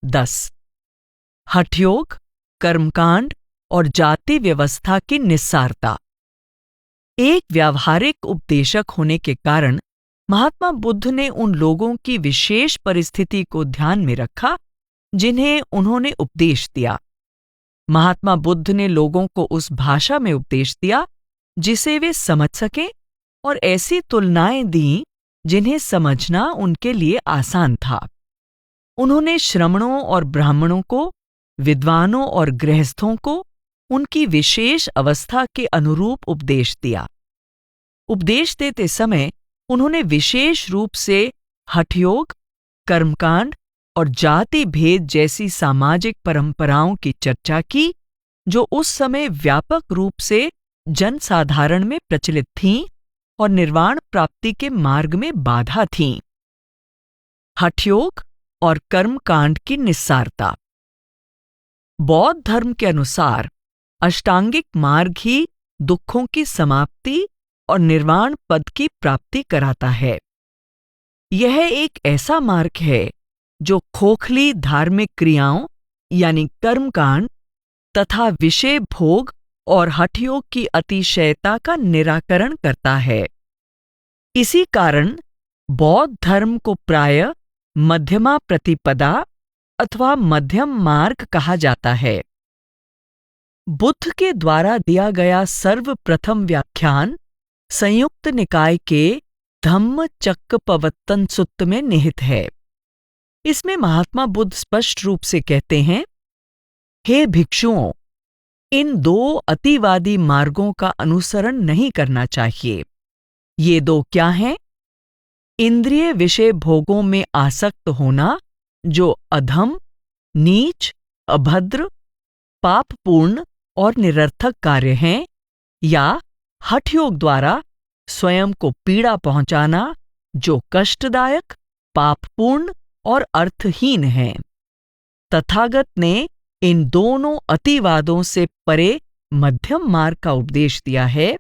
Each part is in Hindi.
10। हठयोग, कर्मकांड और जाति व्यवस्था की निस्सारता। एक व्यावहारिक उपदेशक होने के कारण महात्मा बुद्ध ने उन लोगों की विशेष परिस्थिति को ध्यान में रखा जिन्हें उन्होंने उपदेश दिया। महात्मा बुद्ध ने लोगों को उस भाषा में उपदेश दिया जिसे वे समझ सकें और ऐसी तुलनाएं दीं जिन्हें समझना उनके लिए आसान था। उन्होंने श्रमणों और ब्राह्मणों को, विद्वानों और गृहस्थों को उनकी विशेष अवस्था के अनुरूप उपदेश दिया। उपदेश देते समय उन्होंने विशेष रूप से हठयोग, कर्मकांड और जाति भेद जैसी सामाजिक परंपराओं की चर्चा की जो उस समय व्यापक रूप से जनसाधारण में प्रचलित थीं और निर्वाण प्राप्ति के मार्ग में बाधा थीं। हठयोग और कर्मकांड की निस्सारता। बौद्ध धर्म के अनुसार अष्टांगिक मार्ग ही दुखों की समाप्ति और निर्वाण पद की प्राप्ति कराता है। यह एक ऐसा मार्ग है जो खोखली धार्मिक क्रियाओं यानी कर्मकांड तथा विषय भोग और हठयोग की अतिशयता का निराकरण करता है। इसी कारण बौद्ध धर्म को प्रायः मध्यमा प्रतिपदा अथवा मध्यम मार्ग कहा जाता है। बुद्ध के द्वारा दिया गया सर्वप्रथम व्याख्यान संयुक्त निकाय के धम्मचक्कपवत्तन सुत्त में निहित है। इसमें महात्मा बुद्ध स्पष्ट रूप से कहते हैं, हे भिक्षुओं, इन दो अतिवादी मार्गों का अनुसरण नहीं करना चाहिए। ये दो क्या हैं? इंद्रिय विषय भोगों में आसक्त होना जो अधम, नीच, अभद्र, पापपूर्ण और निरर्थक कार्य हैं, या हठयोग द्वारा स्वयं को पीड़ा पहुंचाना जो कष्टदायक, पापपूर्ण और अर्थहीन है। तथागत ने इन दोनों अतिवादों से परे मध्यम मार्ग का उपदेश दिया है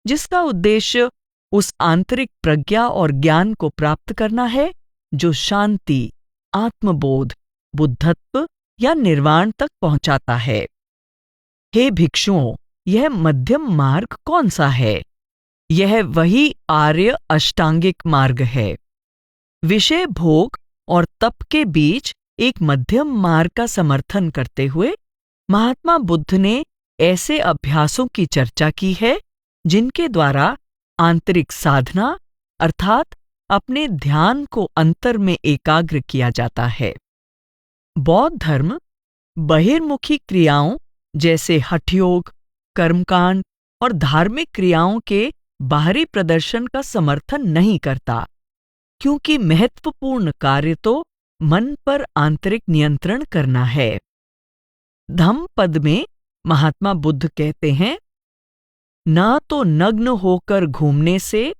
जिसका उद्देश्य उस आंतरिक प्रज्ञा और ज्ञान को प्राप्त करना है जो शांति, आत्मबोध, बुद्धत्व या निर्वाण तक पहुंचाता है। हे भिक्षुओं, यह मध्यम मार्ग कौन सा है? यह वही आर्य अष्टांगिक मार्ग है। विषय भोग और तप के बीच एक मध्यम मार्ग का समर्थन करते हुए महात्मा बुद्ध ने ऐसे अभ्यासों की चर्चा की है जिनके द्वारा आंतरिक साधना अर्थात अपने ध्यान को अंतर में एकाग्र किया जाता है। बौद्ध धर्म बहिर्मुखी क्रियाओं जैसे हठयोग, कर्मकांड और धार्मिक क्रियाओं के बाहरी प्रदर्शन का समर्थन नहीं करता, क्योंकि महत्वपूर्ण कार्य तो मन पर आंतरिक नियंत्रण करना है। धम्म पद में महात्मा बुद्ध कहते हैं, न तो नग्न होकर घूमने से,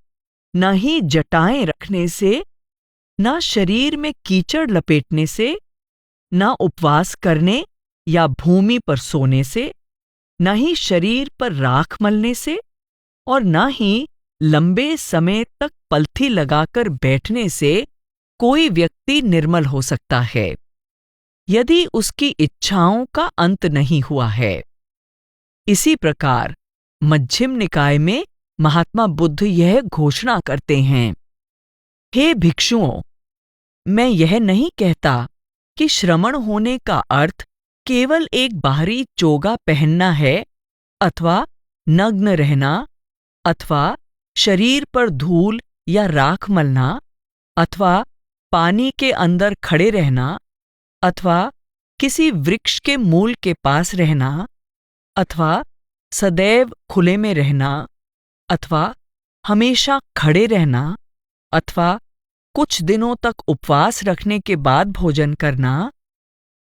न ही जटाएं रखने से, न शरीर में कीचड़ लपेटने से, न उपवास करने या भूमि पर सोने से, न ही शरीर पर राख मलने से और न ही लंबे समय तक पलथी लगाकर बैठने से कोई व्यक्ति निर्मल हो सकता है, यदि उसकी इच्छाओं का अंत नहीं हुआ है। इसी प्रकार मध्यम निकाय में महात्मा बुद्ध यह घोषणा करते हैं, हे भिक्षुओं, मैं यह नहीं कहता कि श्रमण होने का अर्थ केवल एक बाहरी चोगा पहनना है अथवा नग्न रहना अथवा शरीर पर धूल या राख मलना अथवा पानी के अंदर खड़े रहना अथवा किसी वृक्ष के मूल के पास रहना अथवा सदैव खुले में रहना अथवा हमेशा खड़े रहना अथवा कुछ दिनों तक उपवास रखने के बाद भोजन करना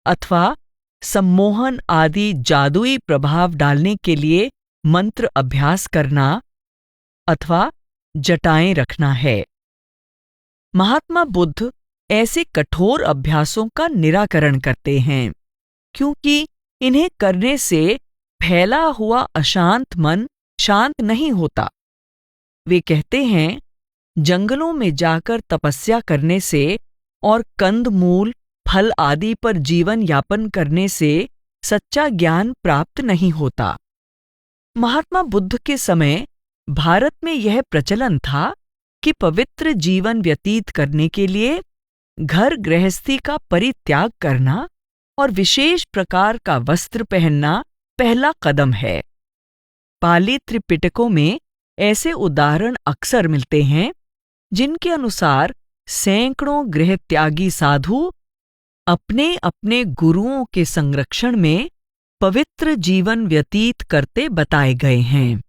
अथवा सम्मोहन आदि जादुई प्रभाव डालने के लिए मंत्र अभ्यास करना अथवा जटाएं रखना है। महात्मा बुद्ध ऐसे कठोर अभ्यासों का निराकरण करते हैं, क्योंकि इन्हें करने से फैला हुआ अशांत मन शांत नहीं होता। वे कहते हैं, जंगलों में जाकर तपस्या करने से और कंद मूल, फल आदि पर जीवन यापन करने से सच्चा ज्ञान प्राप्त नहीं होता। महात्मा बुद्ध के समय भारत में यह प्रचलन था कि पवित्र जीवन व्यतीत करने के लिए घर गृहस्थी का परित्याग करना और विशेष प्रकार का वस्त्र पहनना पहला कदम है। पाली त्रिपिटकों में ऐसे उदाहरण अक्सर मिलते हैं जिनके अनुसार सैकड़ों गृहत्यागी साधु अपने अपने गुरुओं के संरक्षण में पवित्र जीवन व्यतीत करते बताए गए हैं।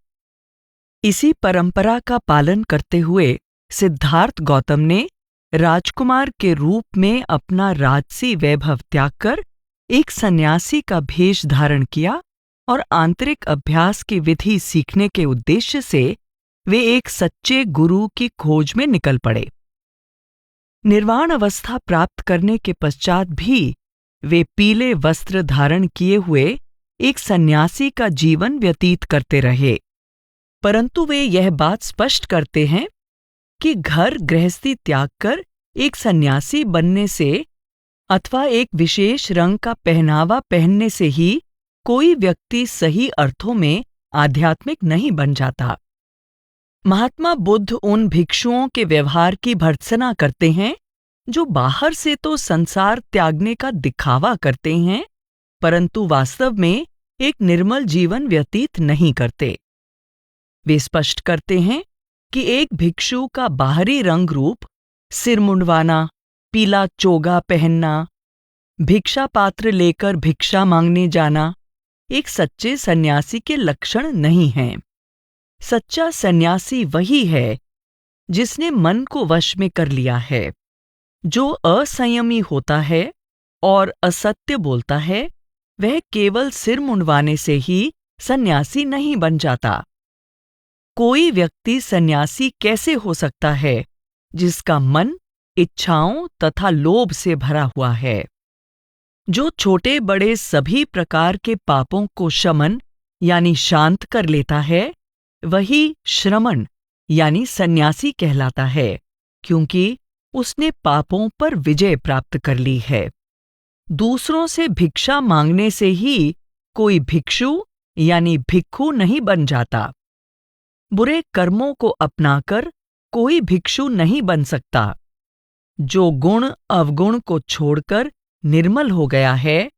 इसी परंपरा का पालन करते हुए सिद्धार्थ गौतम ने राजकुमार के रूप में अपना राजसी वैभव त्याग कर एक सन्यासी का भेष धारण किया और आंतरिक अभ्यास की विधि सीखने के उद्देश्य से वे एक सच्चे गुरु की खोज में निकल पड़े। निर्वाण अवस्था प्राप्त करने के पश्चात भी वे पीले वस्त्र धारण किए हुए एक सन्यासी का जीवन व्यतीत करते रहे, परंतु वे यह बात स्पष्ट करते हैं कि घर गृहस्थी त्याग कर एक सन्यासी बनने से अथवा एक विशेष रंग का पहनावा पहनने से ही कोई व्यक्ति सही अर्थों में आध्यात्मिक नहीं बन जाता। महात्मा बुद्ध उन भिक्षुओं के व्यवहार की भर्त्सना करते हैं जो बाहर से तो संसार त्यागने का दिखावा करते हैं, परंतु वास्तव में एक निर्मल जीवन व्यतीत नहीं करते। वे स्पष्ट करते हैं कि एक भिक्षु का बाहरी रंग रूप, सिर मुंडवाना, पीला चोगा पहनना, भिक्षा पात्र लेकर भिक्षा मांगने जाना एक सच्चे सन्यासी के लक्षण नहीं हैं। सच्चा सन्यासी वही है जिसने मन को वश में कर लिया है। जो असंयमी होता है और असत्य बोलता है, वह केवल सिर मुंडवाने से ही सन्यासी नहीं बन जाता। कोई व्यक्ति सन्यासी कैसे हो सकता है जिसका मन इच्छाओं तथा लोभ से भरा हुआ है? जो छोटे बड़े सभी प्रकार के पापों को शमन यानी शांत कर लेता है, वही श्रमण यानी सन्यासी कहलाता है, क्योंकि उसने पापों पर विजय प्राप्त कर ली है। दूसरों से भिक्षा मांगने से ही कोई भिक्षु यानी भिक्खु नहीं बन जाता। बुरे कर्मों को अपनाकर कोई भिक्षु नहीं बन सकता। जो गुण अवगुण को छोड़कर निर्मल हो गया है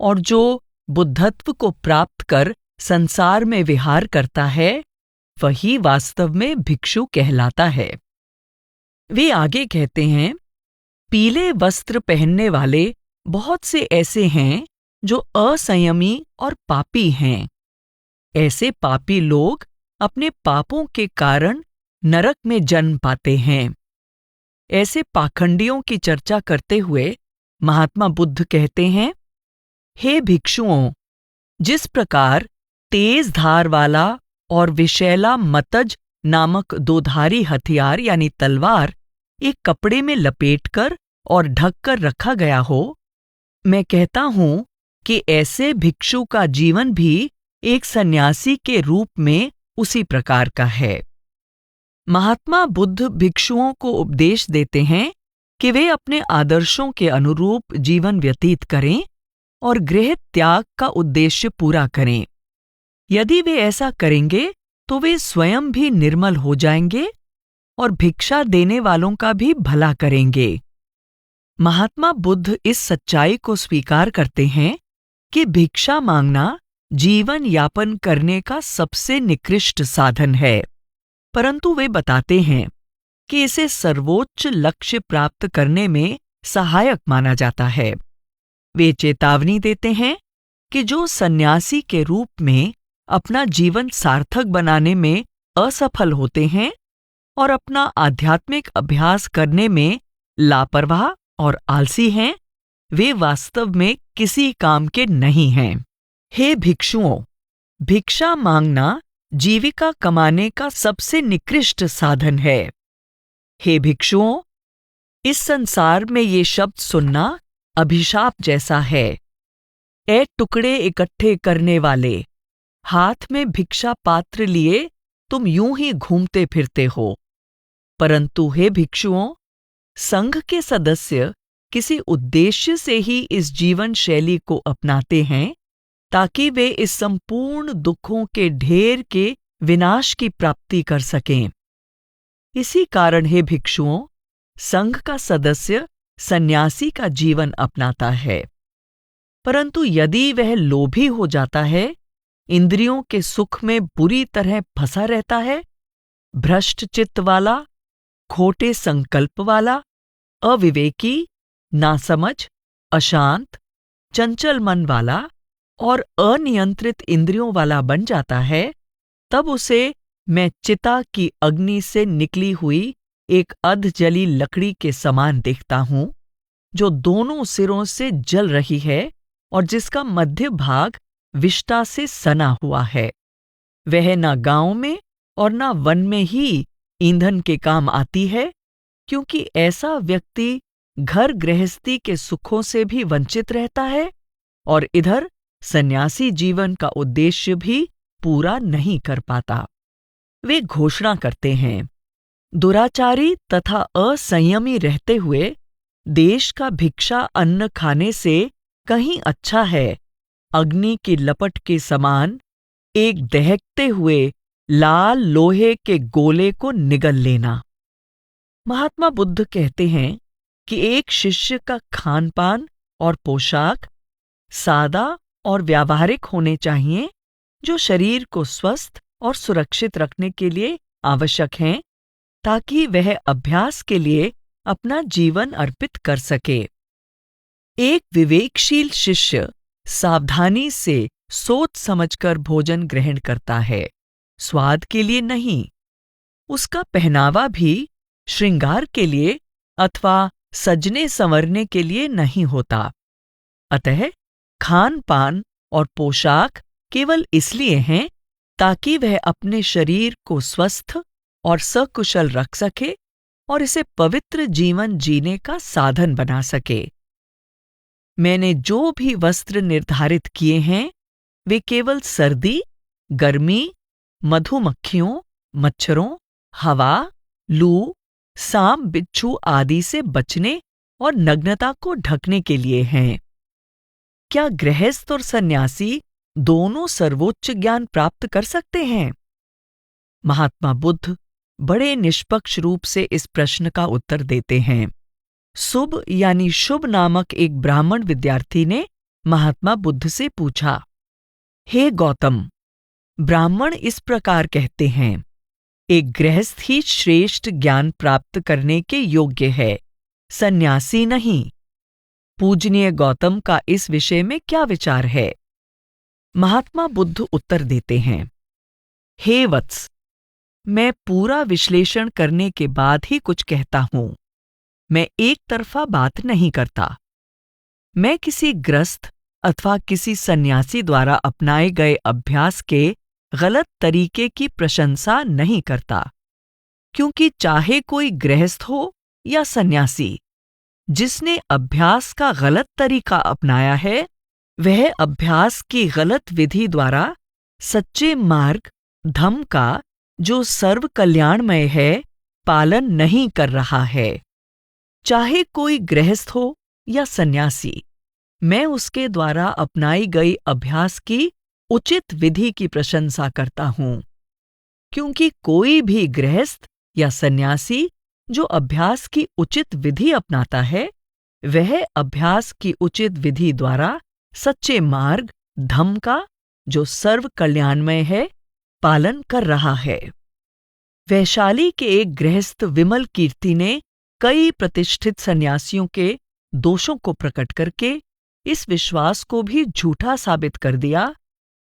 और जो बुद्धत्व को प्राप्त कर संसार में विहार करता है, वही वास्तव में भिक्षु कहलाता है। वे आगे कहते हैं, पीले वस्त्र पहनने वाले बहुत से ऐसे हैं जो असंयमी और पापी हैं। ऐसे पापी लोग अपने पापों के कारण नरक में जन्म पाते हैं। ऐसे पाखंडियों की चर्चा करते हुए महात्मा बुद्ध कहते हैं, हे भिक्षुओं, जिस प्रकार तेज धार वाला और विषैला मतज नामक दोधारी हथियार यानी तलवार एक कपड़े में लपेटकर और ढककर रखा गया हो, मैं कहता हूं कि ऐसे भिक्षु का जीवन भी एक सन्यासी के रूप में उसी प्रकार का है। महात्मा बुद्ध भिक्षुओं को उपदेश देते हैं कि वे अपने आदर्शों के अनुरूप जीवन व्यतीत करें और गृह त्याग का उद्देश्य पूरा करें। यदि वे ऐसा करेंगे तो वे स्वयं भी निर्मल हो जाएंगे और भिक्षा देने वालों का भी भला करेंगे। महात्मा बुद्ध इस सच्चाई को स्वीकार करते हैं कि भिक्षा मांगना जीवन यापन करने का सबसे निकृष्ट साधन है, परंतु वे बताते हैं कि इसे सर्वोच्च लक्ष्य प्राप्त करने में सहायक माना जाता है। वे चेतावनी देते हैं कि जो सन्यासी के रूप में अपना जीवन सार्थक बनाने में असफल होते हैं और अपना आध्यात्मिक अभ्यास करने में लापरवाह और आलसी हैं, वे वास्तव में किसी काम के नहीं हैं। हे भिक्षुओं, भिक्षा मांगना जीविका कमाने का सबसे निकृष्ट साधन है। हे भिक्षुओं, इस संसार में ये शब्द सुनना अभिशाप जैसा है। ए टुकड़े इकट्ठे करने वाले, हाथ में भिक्षा पात्र लिए तुम यूं ही घूमते फिरते हो। परंतु हे भिक्षुओं, संघ के सदस्य किसी उद्देश्य से ही इस जीवन शैली को अपनाते हैं ताकि वे इस संपूर्ण दुखों के ढेर के विनाश की प्राप्ति कर सकें। इसी कारण हे भिक्षुओं, संघ का सदस्य सन्यासी का जीवन अपनाता है। परंतु यदि वह लोभी हो जाता है, इंद्रियों के सुख में बुरी तरह फंसा रहता है, भ्रष्ट चित्त वाला, खोटे संकल्प वाला, अविवेकी, नासमझ, अशांत, चंचल मन वाला और अनियंत्रित इंद्रियों वाला बन जाता है, तब उसे मैं चिता की अग्नि से निकली हुई एक अधजली लकड़ी के समान देखता हूं, जो दोनों सिरों से जल रही है और जिसका मध्य भाग विष्ठा से सना हुआ है। वह न गांव में और न वन में ही ईंधन के काम आती है, क्योंकि ऐसा व्यक्ति घर गृहस्थी के सुखों से भी वंचित रहता है और इधर सन्यासी जीवन का उद्देश्य भी पूरा नहीं कर पाता। वे घोषणा करते हैं, दुराचारी तथा असंयमी रहते हुए देश का भिक्षा अन्न खाने से कहीं अच्छा है अग्नि की लपट के समान एक दहकते हुए लाल लोहे के गोले को निगल लेना। महात्मा बुद्ध कहते हैं कि एक शिष्य का खान पान और पोशाक सादा और व्यावहारिक होने चाहिए, जो शरीर को स्वस्थ और सुरक्षित रखने के लिए आवश्यक हैं, ताकि वह अभ्यास के लिए अपना जीवन अर्पित कर सके। एक विवेकशील शिष्य सावधानी से सोच समझकर भोजन ग्रहण करता है, स्वाद के लिए नहीं। उसका पहनावा भी श्रृंगार के लिए अथवा सजने संवरने के लिए नहीं होता। अतः खान पान और पोशाक केवल इसलिए हैं ताकि वह अपने शरीर को स्वस्थ और सकुशल रख सके और इसे पवित्र जीवन जीने का साधन बना सके। मैंने जो भी वस्त्र निर्धारित किए हैं, वे केवल सर्दी, गर्मी, मधुमक्खियों, मच्छरों, हवा, लू, सांप बिच्छू आदि से बचने और नग्नता को ढकने के लिए हैं। क्या गृहस्थ और सन्यासी दोनों सर्वोच्च ज्ञान प्राप्त कर सकते हैं? महात्मा बुद्ध बड़े निष्पक्ष रूप से इस प्रश्न का उत्तर देते हैं। सुब यानी शुभ नामक एक ब्राह्मण विद्यार्थी ने महात्मा बुद्ध से पूछा, हे गौतम, ब्राह्मण इस प्रकार कहते हैं, एक गृहस्थ ही श्रेष्ठ ज्ञान प्राप्त करने के योग्य है, सन्यासी नहीं। पूजनीय गौतम का इस विषय में क्या विचार है? महात्मा बुद्ध उत्तर देते हैं, हे वत्स, मैं पूरा विश्लेषण करने के बाद ही कुछ कहता हूं। मैं एक तरफा बात नहीं करता। मैं किसी ग्रस्त अथवा किसी सन्यासी द्वारा अपनाए गए अभ्यास के गलत तरीके की प्रशंसा नहीं करता, क्योंकि चाहे कोई गृहस्थ हो या सन्यासी, जिसने अभ्यास का गलत तरीका अपनाया है, वह अभ्यास की गलत विधि द्वारा सच्चे मार्ग धम्म का, जो सर्व कल्याणमय है, पालन नहीं कर रहा है। चाहे कोई गृहस्थ हो या सन्यासी, मैं उसके द्वारा अपनाई गई अभ्यास की उचित विधि की प्रशंसा करता हूं, क्योंकि कोई भी गृहस्थ या सन्यासी जो अभ्यास की उचित विधि अपनाता है, वह अभ्यास की उचित विधि द्वारा सच्चे मार्ग धम्म का, जो सर्व कल्याणमय है, पालन कर रहा है। वैशाली के एक गृहस्थ विमल कीर्ति ने कई प्रतिष्ठित सन्यासियों के दोषों को प्रकट करके इस विश्वास को भी झूठा साबित कर दिया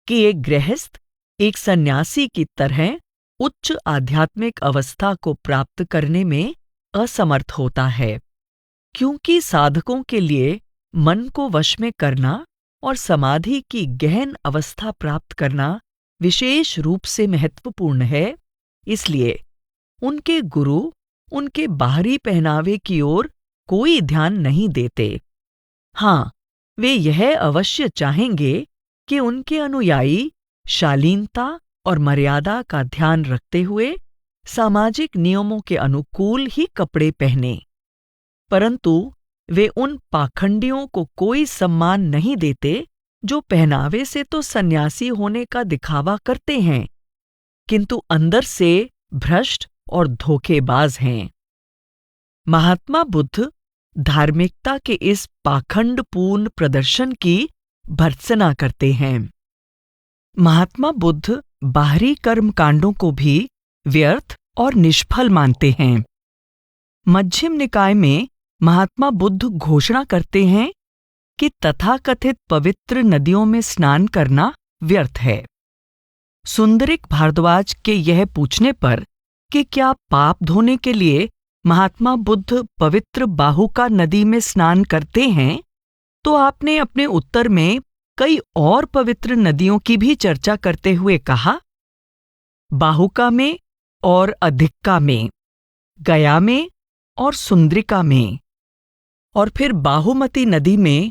कि एक गृहस्थ एक सन्यासी की तरह उच्च आध्यात्मिक अवस्था को प्राप्त करने में असमर्थ होता है, क्योंकि साधकों के लिए मन को वश में करना और समाधि की गहन अवस्था प्राप्त करना विशेष रूप से महत्वपूर्ण है। इसलिए उनके गुरु उनके बाहरी पहनावे की ओर कोई ध्यान नहीं देते। हाँ, वे यह अवश्य चाहेंगे कि उनके अनुयायी शालीनता और मर्यादा का ध्यान रखते हुए सामाजिक नियमों के अनुकूल ही कपड़े पहने, परंतु वे उन पाखंडियों को कोई सम्मान नहीं देते जो पहनावे से तो सन्यासी होने का दिखावा करते हैं, किंतु अंदर से भ्रष्ट और धोखेबाज हैं। महात्मा बुद्ध धार्मिकता के इस पाखंडपूर्ण प्रदर्शन की भर्त्सना करते हैं। महात्मा बुद्ध बाहरी कर्मकांडों को भी व्यर्थ और निष्फल मानते हैं। मध्यम निकाय में महात्मा बुद्ध घोषणा करते हैं कि तथाकथित पवित्र नदियों में स्नान करना व्यर्थ है। सुंदरिक भारद्वाज के यह पूछने पर कि क्या पाप धोने के लिए महात्मा बुद्ध पवित्र बाहुका नदी में स्नान करते हैं, तो आपने अपने उत्तर में कई और पवित्र नदियों की भी चर्चा करते हुए कहा, बाहुका में और अधिक्का में, गया में और सुंदरिका में। और फिर बाहुमती नदी में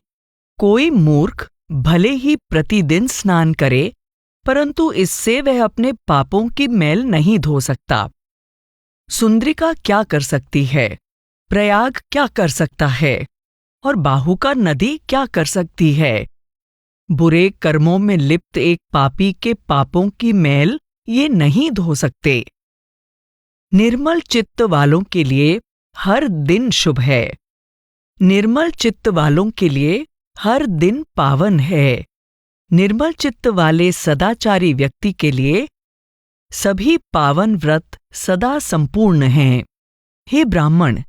कोई मूर्ख भले ही प्रतिदिन स्नान करे, परंतु इससे वह अपने पापों की मैल नहीं धो सकता। सुंदरिका क्या कर सकती है, प्रयाग क्या कर सकता है, और बाहुका नदी क्या कर सकती है? बुरे कर्मों में लिप्त एक पापी के पापों की मैल ये नहीं धो सकते। निर्मल चित्त वालों के लिए हर दिन शुभ है। निर्मल चित्त वालों के लिए हर दिन पावन है। निर्मल चित्त वाले सदाचारी व्यक्ति के लिए सभी पावन व्रत सदा संपूर्ण हैं। हे ब्राह्मण,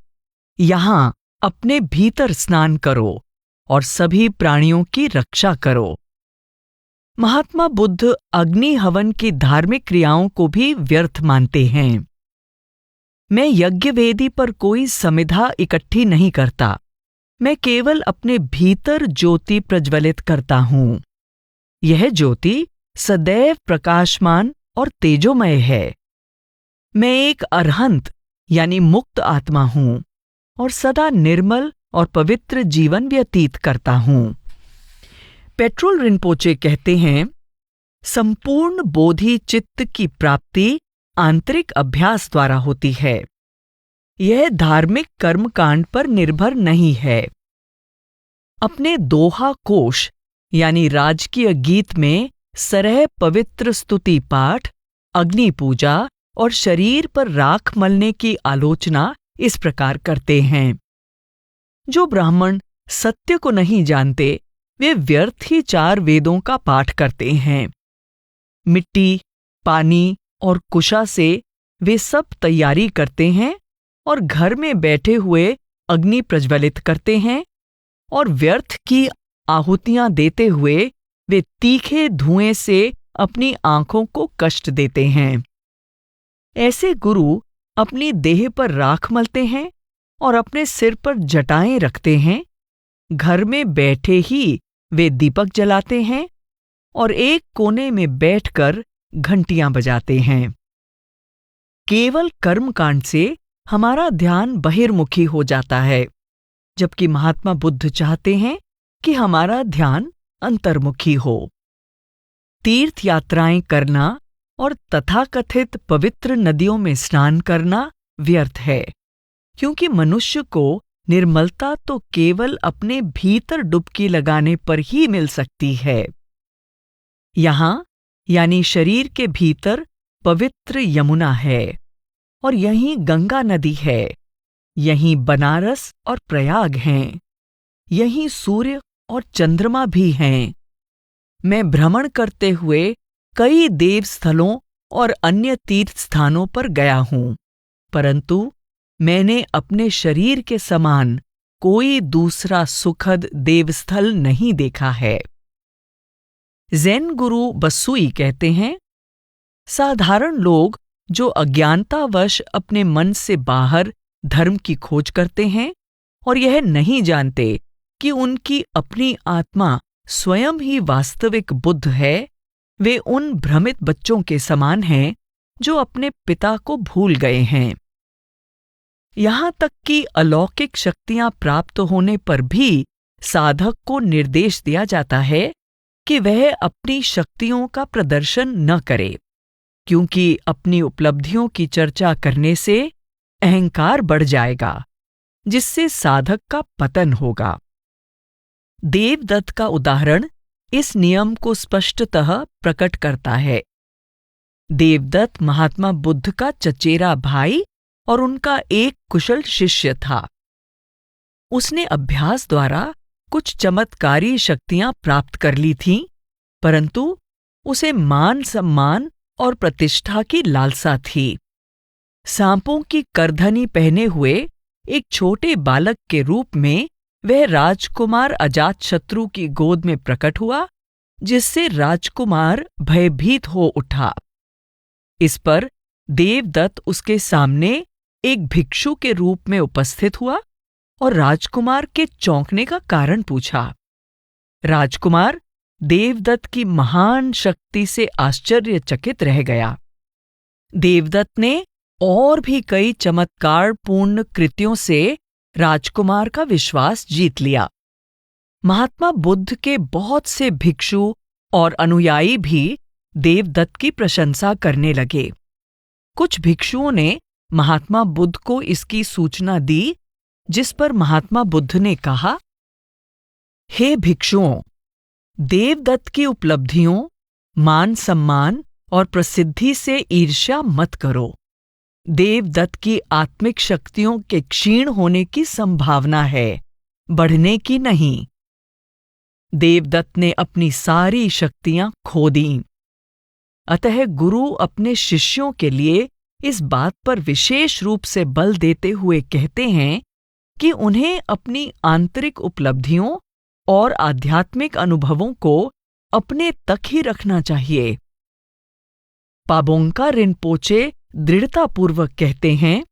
यहाँ अपने भीतर स्नान करो और सभी प्राणियों की रक्षा करो। महात्मा बुद्ध अग्नि हवन की धार्मिक क्रियाओं को भी व्यर्थ मानते हैं। मैं यज्ञ वेदी पर कोई समिधा इकट्ठी नहीं करता, मैं केवल अपने भीतर ज्योति प्रज्वलित करता हूँ। यह ज्योति सदैव प्रकाशमान और तेजोमय है। मैं एक अरहंत यानी मुक्त आत्मा हूँ और सदा निर्मल और पवित्र जीवन व्यतीत करता हूँ। पेट्रोल रिनपोचे कहते हैं, संपूर्ण बोधि चित्त की प्राप्ति आंतरिक अभ्यास द्वारा होती है। यह धार्मिक कर्मकांड पर निर्भर नहीं है। अपने दोहा कोश यानी राजकीय गीत में सरह पवित्र स्तुति पाठ, अग्नि पूजा और शरीर पर राख मलने की आलोचना इस प्रकार करते हैं। जो ब्राह्मण सत्य को नहीं जानते, वे व्यर्थ ही 4 वेदों का पाठ करते हैं। मिट्टी, पानी और कुशा से वे सब तैयारी करते हैं और घर में बैठे हुए अग्नि प्रज्वलित करते हैं, और व्यर्थ की आहुतियां देते हुए वे तीखे धुएं से अपनी आंखों को कष्ट देते हैं। ऐसे गुरु अपनी देह पर राख मलते हैं और अपने सिर पर जटाएं रखते हैं। घर में बैठे ही वे दीपक जलाते हैं और एक कोने में बैठकर घंटियां बजाते हैं। केवल कर्मकांड से हमारा ध्यान बहिर्मुखी हो जाता है, जबकि महात्मा बुद्ध चाहते हैं कि हमारा ध्यान अंतर्मुखी हो। तीर्थ यात्राएं करना और तथाकथित पवित्र नदियों में स्नान करना व्यर्थ है, क्योंकि मनुष्य को निर्मलता तो केवल अपने भीतर डुबकी लगाने पर ही मिल सकती है। यहाँ यानी शरीर के भीतर पवित्र यमुना है और यहीं गंगा नदी है, यहीं बनारस और प्रयाग हैं, यहीं सूर्य और चंद्रमा भी हैं। मैं भ्रमण करते हुए कई देव स्थलों और अन्य तीर्थ स्थानों पर गया हूँ, परंतु मैंने अपने शरीर के समान कोई दूसरा सुखद देवस्थल नहीं देखा है। ज़ेन गुरु बसुई कहते हैं, साधारण लोग जो अज्ञानतावश अपने मन से बाहर धर्म की खोज करते हैं और यह नहीं जानते कि उनकी अपनी आत्मा स्वयं ही वास्तविक बुद्ध है, वे उन भ्रमित बच्चों के समान हैं जो अपने पिता को भूल गए हैं। यहाँ तक कि अलौकिक शक्तियां प्राप्त होने पर भी साधक को निर्देश दिया जाता है कि वह अपनी शक्तियों का प्रदर्शन न करे, क्योंकि अपनी उपलब्धियों की चर्चा करने से अहंकार बढ़ जाएगा। जिससे साधक का पतन होगा। देवदत्त का उदाहरण इस नियम को स्पष्टतः प्रकट करता है। देवदत्त महात्मा बुद्ध का चचेरा भाई और उनका एक कुशल शिष्य था। उसने अभ्यास द्वारा कुछ चमत्कारी शक्तियां प्राप्त कर ली थीं, परंतु उसे मान सम्मान और प्रतिष्ठा की लालसा थी। सांपों की करधनी पहने हुए एक छोटे बालक के रूप में वह राजकुमार अजातशत्रु की गोद में प्रकट हुआ, जिससे राजकुमार भयभीत हो उठा। इस पर देवदत्त उसके सामने एक भिक्षु के रूप में उपस्थित हुआ और राजकुमार के चौंकने का कारण पूछा। राजकुमार देवदत्त की महान शक्ति से आश्चर्यचकित रह गया। देवदत्त ने और भी कई चमत्कारपूर्ण कृत्यों से राजकुमार का विश्वास जीत लिया। महात्मा बुद्ध के बहुत से भिक्षु और अनुयायी भी देवदत्त की प्रशंसा करने लगे। कुछ भिक्षुओं ने महात्मा बुद्ध को इसकी सूचना दी, जिस पर महात्मा बुद्ध ने कहा, हे भिक्षुओं, देवदत्त की उपलब्धियों, मान सम्मान और प्रसिद्धि से ईर्ष्या मत करो। देवदत्त की आत्मिक शक्तियों के क्षीण होने की संभावना है, बढ़ने की नहीं। देवदत्त ने अपनी सारी शक्तियां खो दीं। अतः गुरु अपने शिष्यों के लिए इस बात पर विशेष रूप से बल देते हुए कहते हैं कि उन्हें अपनी आंतरिक उपलब्धियों और आध्यात्मिक अनुभवों को अपने तक ही रखना चाहिए। पाबोंगका रिनपोचे दृढ़तापूर्वक कहते हैं,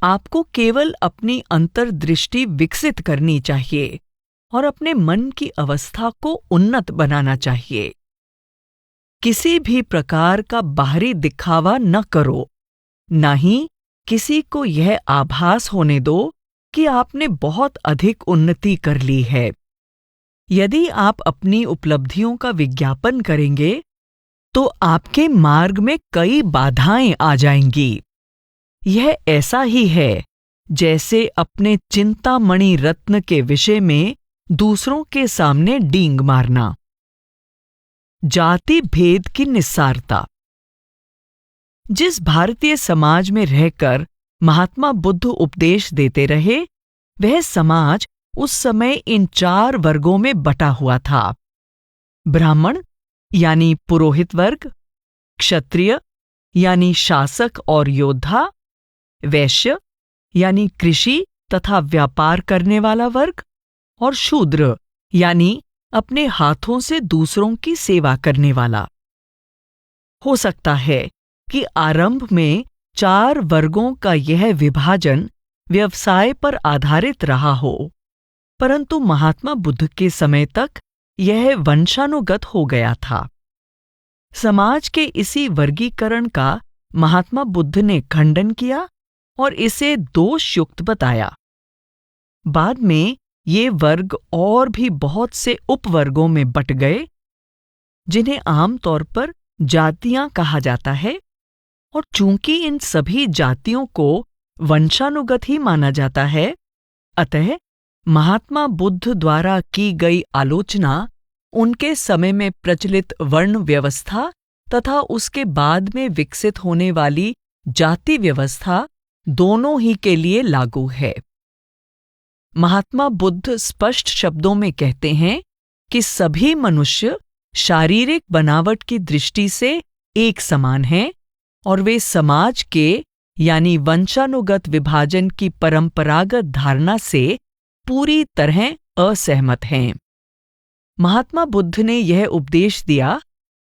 आपको केवल अपनी अंतर्दृष्टि विकसित करनी चाहिए और अपने मन की अवस्था को उन्नत बनाना चाहिए। किसी भी प्रकार का बाहरी दिखावा न करो, न ही किसी को यह आभास होने दो कि आपने बहुत अधिक उन्नति कर ली है। यदि आप अपनी उपलब्धियों का विज्ञापन करेंगे तो आपके मार्ग में कई बाधाएं आ जाएंगी। यह ऐसा ही है जैसे अपने चिंतामणि रत्न के विषय में दूसरों के सामने डींग मारना। जाति भेद की निस्सारता। जिस भारतीय समाज में रहकर महात्मा बुद्ध उपदेश देते रहे, वह समाज उस समय इन 4 वर्गों में बटा हुआ था। ब्राह्मण यानी पुरोहित वर्ग, क्षत्रिय यानी शासक और योद्धा, वैश्य यानी कृषि तथा व्यापार करने वाला वर्ग, और शूद्र यानी अपने हाथों से दूसरों की सेवा करने वाला। हो सकता है कि आरंभ में 4 वर्गों का यह विभाजन व्यवसाय पर आधारित रहा हो, परंतु महात्मा बुद्ध के समय तक यह वंशानुगत हो गया था। समाज के इसी वर्गीकरण का महात्मा बुद्ध ने खंडन किया और इसे दोषयुक्त बताया। बाद में ये वर्ग और भी बहुत से उपवर्गों में बट गए, जिन्हें आमतौर पर जातियां कहा जाता है, और चूंकि इन सभी जातियों को वंशानुगत ही माना जाता है, अतः महात्मा बुद्ध द्वारा की गई आलोचना उनके समय में प्रचलित वर्ण व्यवस्था तथा उसके बाद में विकसित होने वाली जाति व्यवस्था दोनों ही के लिए लागू है। महात्मा बुद्ध स्पष्ट शब्दों में कहते हैं कि सभी मनुष्य शारीरिक बनावट की दृष्टि से एक समान हैं और वे समाज के यानी वंशानुगत विभाजन की परंपरागत धारणा से पूरी तरह असहमत हैं। महात्मा बुद्ध ने यह उपदेश दिया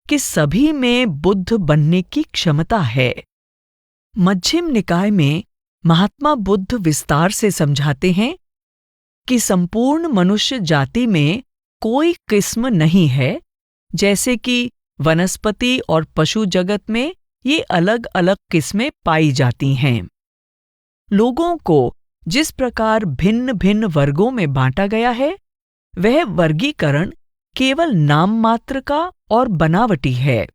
कि सभी में बुद्ध बनने की क्षमता है। मध्यम निकाय में महात्मा बुद्ध विस्तार से समझाते हैं कि संपूर्ण मनुष्य जाति में कोई किस्म नहीं है, जैसे कि वनस्पति और पशु जगत में ये अलग अलग किस्में पाई जाती हैं। लोगों को जिस प्रकार भिन्न भिन्न वर्गों में बांटा गया है, वह वर्गीकरण केवल नाम मात्र का और बनावटी है।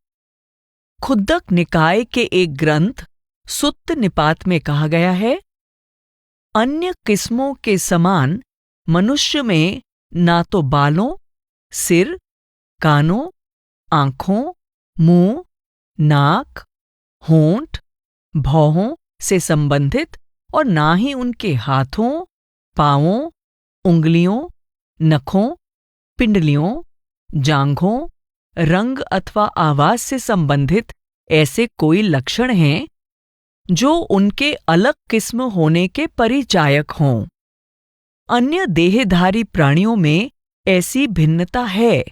खुद्दक निकाय के एक ग्रंथ सुत्त निपात में कहा गया है, अन्य किस्मों के समान मनुष्य में ना तो बालों, सिर, कानों, आंखों, मुंह, नाक, होंठ, भौहों से संबंधित और ना ही उनके हाथों, पांवों, उंगलियों, नखों, पिंडलियों, जांघों, रंग अथवा आवाज से संबंधित ऐसे कोई लक्षण हैं जो उनके अलग किस्म होने के परिचायक हों। अन्य देहधारी प्राणियों में ऐसी भिन्नता है,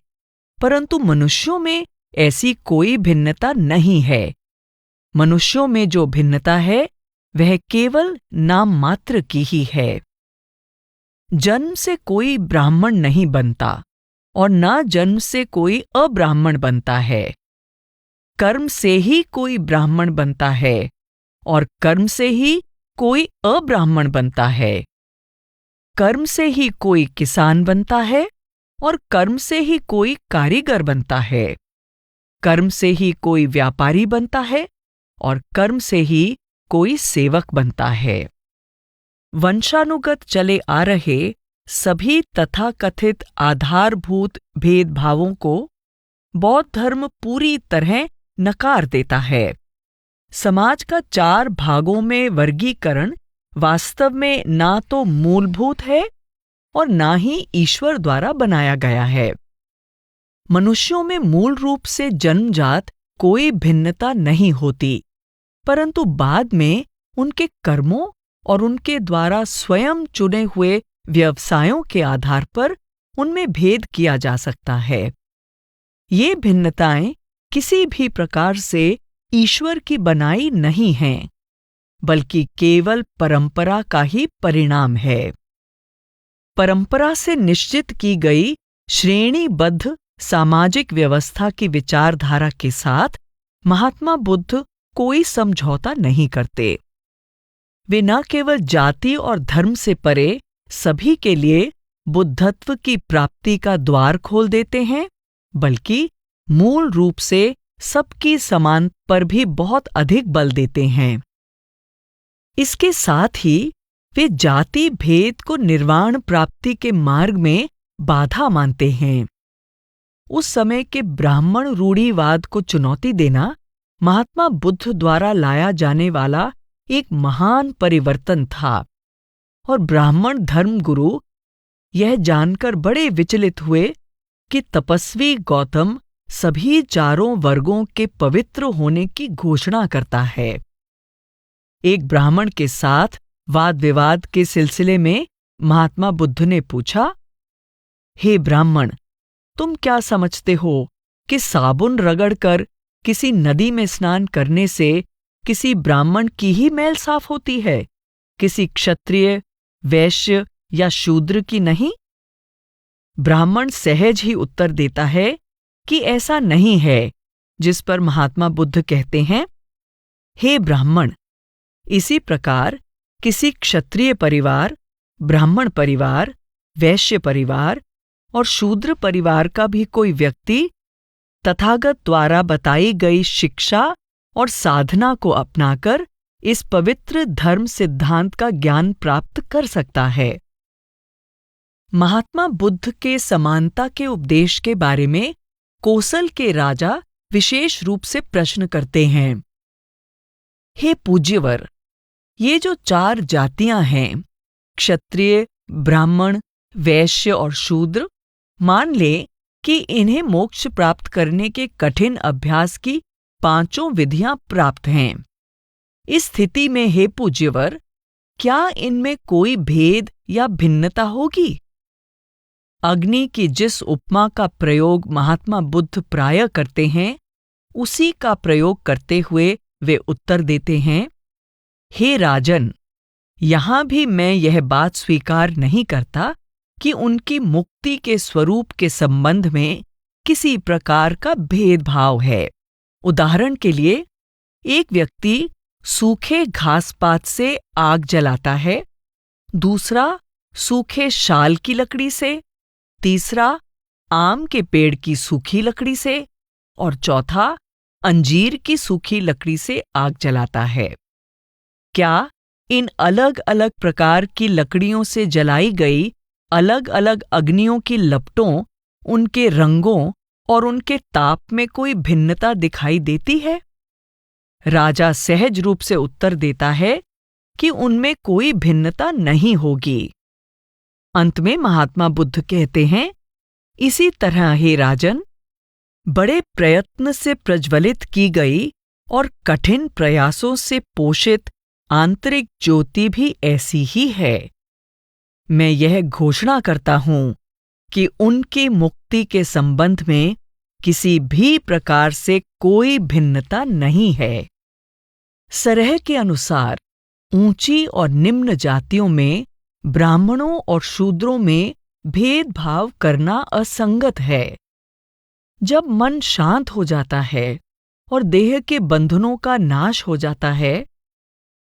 परंतु मनुष्यों में ऐसी कोई भिन्नता नहीं है। मनुष्यों में जो भिन्नता है वह केवल नाम मात्र की ही है। जन्म से कोई ब्राह्मण नहीं बनता और न जन्म से कोई अब्राह्मण बनता है। कर्म से ही कोई ब्राह्मण बनता है और कर्म से ही कोई अब्राह्मण बनता है। कर्म से ही कोई किसान बनता है और कर्म से ही कोई कारीगर बनता है। कर्म से ही कोई व्यापारी बनता है और कर्म से ही कोई सेवक बनता है। वंशानुगत चले आ रहे सभी तथाकथित आधारभूत भेदभावों को बौद्ध धर्म पूरी तरह नकार देता है। समाज का 4 भागों में वर्गीकरण वास्तव में ना तो मूलभूत है और ना ही ईश्वर द्वारा बनाया गया है। मनुष्यों में मूल रूप से जन्मजात कोई भिन्नता नहीं होती, परंतु बाद में उनके कर्मों और उनके द्वारा स्वयं चुने हुए व्यवसायों के आधार पर उनमें भेद किया जा सकता है। ये भिन्नताएं किसी भी प्रकार से ईश्वर की बनाई नहीं हैं, बल्कि केवल परंपरा का ही परिणाम है। परंपरा से निश्चित की गई श्रेणीबद्ध सामाजिक व्यवस्था की विचारधारा के साथ महात्मा बुद्ध कोई समझौता नहीं करते। वे न केवल जाति और धर्म से परे सभी के लिए बुद्धत्व की प्राप्ति का द्वार खोल देते हैं, बल्कि मूल रूप से सबकी समान पर भी बहुत अधिक बल देते हैं। इसके साथ ही वे जाति भेद को निर्वाण प्राप्ति के मार्ग में बाधा मानते हैं। उस समय के ब्राह्मण रूढ़िवाद को चुनौती देना महात्मा बुद्ध द्वारा लाया जाने वाला एक महान परिवर्तन था, और ब्राह्मण धर्मगुरु यह जानकर बड़े विचलित हुए कि तपस्वी गौतम सभी 4 वर्गों के पवित्र होने की घोषणा करता है। एक ब्राह्मण के साथ वाद विवाद के सिलसिले में महात्मा बुद्ध ने पूछा, हे ब्राह्मण, तुम क्या समझते हो कि साबुन रगड़कर किसी नदी में स्नान करने से किसी ब्राह्मण की ही मैल साफ होती है, किसी क्षत्रिय, वैश्य या शूद्र की नहीं? ब्राह्मण सहज ही उत्तर देता है कि ऐसा नहीं है, जिस पर महात्मा बुद्ध कहते हैं, हे ब्राह्मण, इसी प्रकार किसी क्षत्रिय परिवार, ब्राह्मण परिवार, वैश्य परिवार और शूद्र परिवार का भी कोई व्यक्ति तथागत द्वारा बताई गई शिक्षा और साधना को अपनाकर इस पवित्र धर्म सिद्धांत का ज्ञान प्राप्त कर सकता है। महात्मा बुद्ध के समानता के उपदेश के बारे में कोसल के राजा विशेष रूप से प्रश्न करते हैं, हे पूज्यवर, ये जो 4 जातियां हैं, क्षत्रिय, ब्राह्मण, वैश्य और शूद्र, मान ले कि इन्हें मोक्ष प्राप्त करने के कठिन अभ्यास की 5 विधियां प्राप्त हैं। इस स्थिति में हे पूज्यवर, क्या इनमें कोई भेद या भिन्नता होगी? अग्नि की जिस उपमा का प्रयोग महात्मा बुद्ध प्रायः करते हैं, उसी का प्रयोग करते हुए वे उत्तर देते हैं, हे राजन, यहां भी मैं यह बात स्वीकार नहीं करता कि उनकी मुक्ति के स्वरूप के संबंध में किसी प्रकार का भेदभाव है। उदाहरण के लिए, एक व्यक्ति सूखे घास पात से आग जलाता है, दूसरा सूखे शाल की लकड़ी से, तीसरा आम के पेड़ की सूखी लकड़ी से और चौथा अंजीर की सूखी लकड़ी से आग जलाता है। क्या इन अलग अलग प्रकार की लकड़ियों से जलाई गई अलग अलग अग्नियों की लपटों, उनके रंगों और उनके ताप में कोई भिन्नता दिखाई देती है? राजा सहज रूप से उत्तर देता है कि उनमें कोई भिन्नता नहीं होगी। अंत में महात्मा बुद्ध कहते हैं, इसी तरह हे राजन, बड़े प्रयत्न से प्रज्वलित की गई और कठिन प्रयासों से पोषित आंतरिक ज्योति भी ऐसी ही है। मैं यह घोषणा करता हूं कि उनकी मुक्ति के संबंध में किसी भी प्रकार से कोई भिन्नता नहीं है। सरह के अनुसार ऊंची और निम्न जातियों में ब्राह्मणों और शूद्रों में भेदभाव करना असंगत है। जब मन शांत हो जाता है और देह के बंधनों का नाश हो जाता है,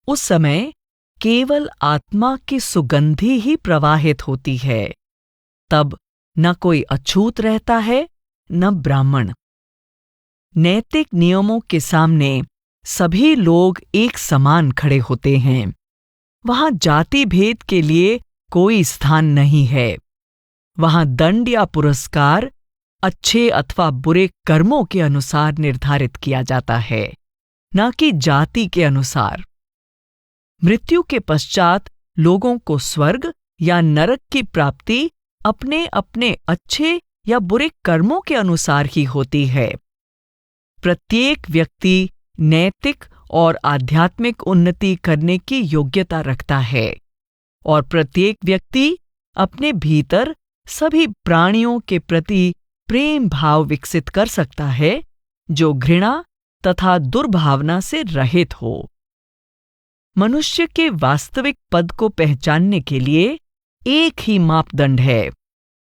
उस समय केवल आत्मा की सुगंधी ही प्रवाहित होती है। तब न कोई अछूत रहता है, न ब्राह्मण। नैतिक नियमों के सामने सभी लोग एक समान खड़े होते हैं। वहां जाति भेद के लिए कोई स्थान नहीं है। वहां दंड या पुरस्कार अच्छे अथवा बुरे कर्मों के अनुसार निर्धारित किया जाता है, न कि जाति के अनुसार। मृत्यु के पश्चात लोगों को स्वर्ग या नरक की प्राप्ति अपने अपने अच्छे या बुरे कर्मों के अनुसार ही होती है। प्रत्येक व्यक्ति नैतिक और आध्यात्मिक उन्नति करने की योग्यता रखता है और प्रत्येक व्यक्ति अपने भीतर सभी प्राणियों के प्रति प्रेम भाव विकसित कर सकता है, जो घृणा तथा दुर्भावना से रहित हो। मनुष्य के वास्तविक पद को पहचानने के लिए एक ही मापदंड है,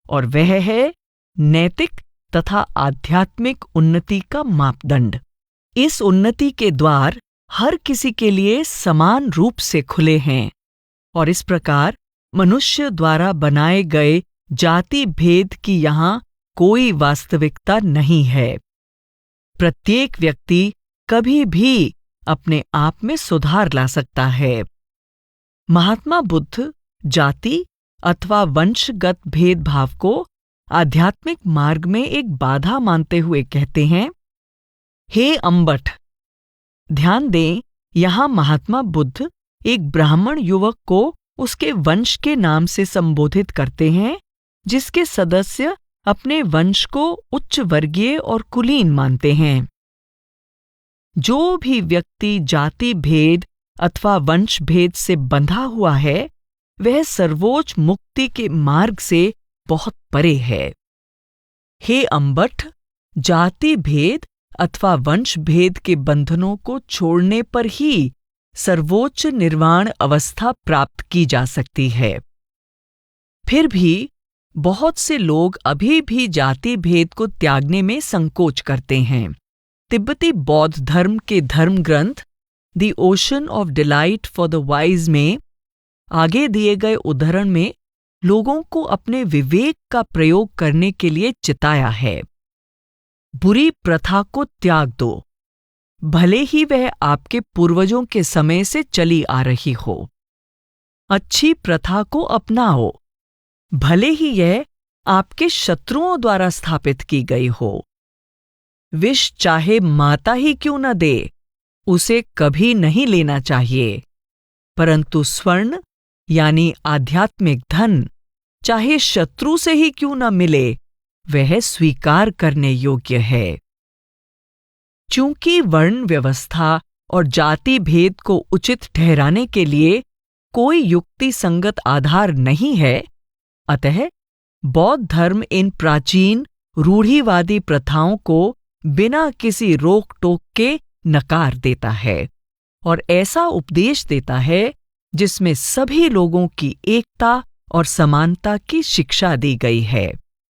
और वह है नैतिक तथा आध्यात्मिक उन्नति का मापदंड। इस उन्नति के द्वार हर किसी के लिए समान रूप से खुले हैं, और इस प्रकार मनुष्य द्वारा बनाए गए जाति भेद की यहाँ कोई वास्तविकता नहीं है। प्रत्येक व्यक्ति कभी भी अपने आप में सुधार ला सकता है। महात्मा बुद्ध जाति अथवा वंशगत भेदभाव को आध्यात्मिक मार्ग में एक बाधा मानते हुए कहते हैं, हे अम्बट। ध्यान दें, यहां महात्मा बुद्ध एक ब्राह्मण युवक को उसके वंश के नाम से संबोधित करते हैं, जिसके सदस्य अपने वंश को उच्च वर्गीय और कुलीन मानते हैं। जो भी व्यक्ति जाति भेद अथवा वंश भेद से बंधा हुआ है, वह सर्वोच्च मुक्ति के मार्ग से बहुत परे है। हे अम्बट, जाति भेद अथवा वंश भेद के बंधनों को छोड़ने पर ही सर्वोच्च निर्वाण अवस्था प्राप्त की जा सकती है। फिर भी बहुत से लोग अभी भी जाति भेद को त्यागने में संकोच करते हैं। तिब्बती बौद्ध धर्म के धर्म ग्रंथ the ocean of delight for the wise में आगे दिए गए उदाहरण में लोगों को अपने विवेक का प्रयोग करने के लिए चिताया है। बुरी प्रथा को त्याग दो, भले ही वह आपके पूर्वजों के समय से चली आ रही हो। अच्छी प्रथा को अपनाओ, भले ही यह आपके शत्रुओं द्वारा स्थापित की गई हो। विष चाहे माता ही क्यों न दे, उसे कभी नहीं लेना चाहिए, परंतु स्वर्ण यानी आध्यात्मिक धन चाहे शत्रु से ही क्यों न मिले, वह स्वीकार करने योग्य है। चूंकि वर्ण व्यवस्था और जाति भेद को उचित ठहराने के लिए कोई युक्ति संगत आधार नहीं है, अतः बौद्ध धर्म इन प्राचीन रूढ़िवादी प्रथाओं को बिना किसी रोक टोक के नकार देता है और ऐसा उपदेश देता है जिसमें सभी लोगों की एकता और समानता की शिक्षा दी गई है।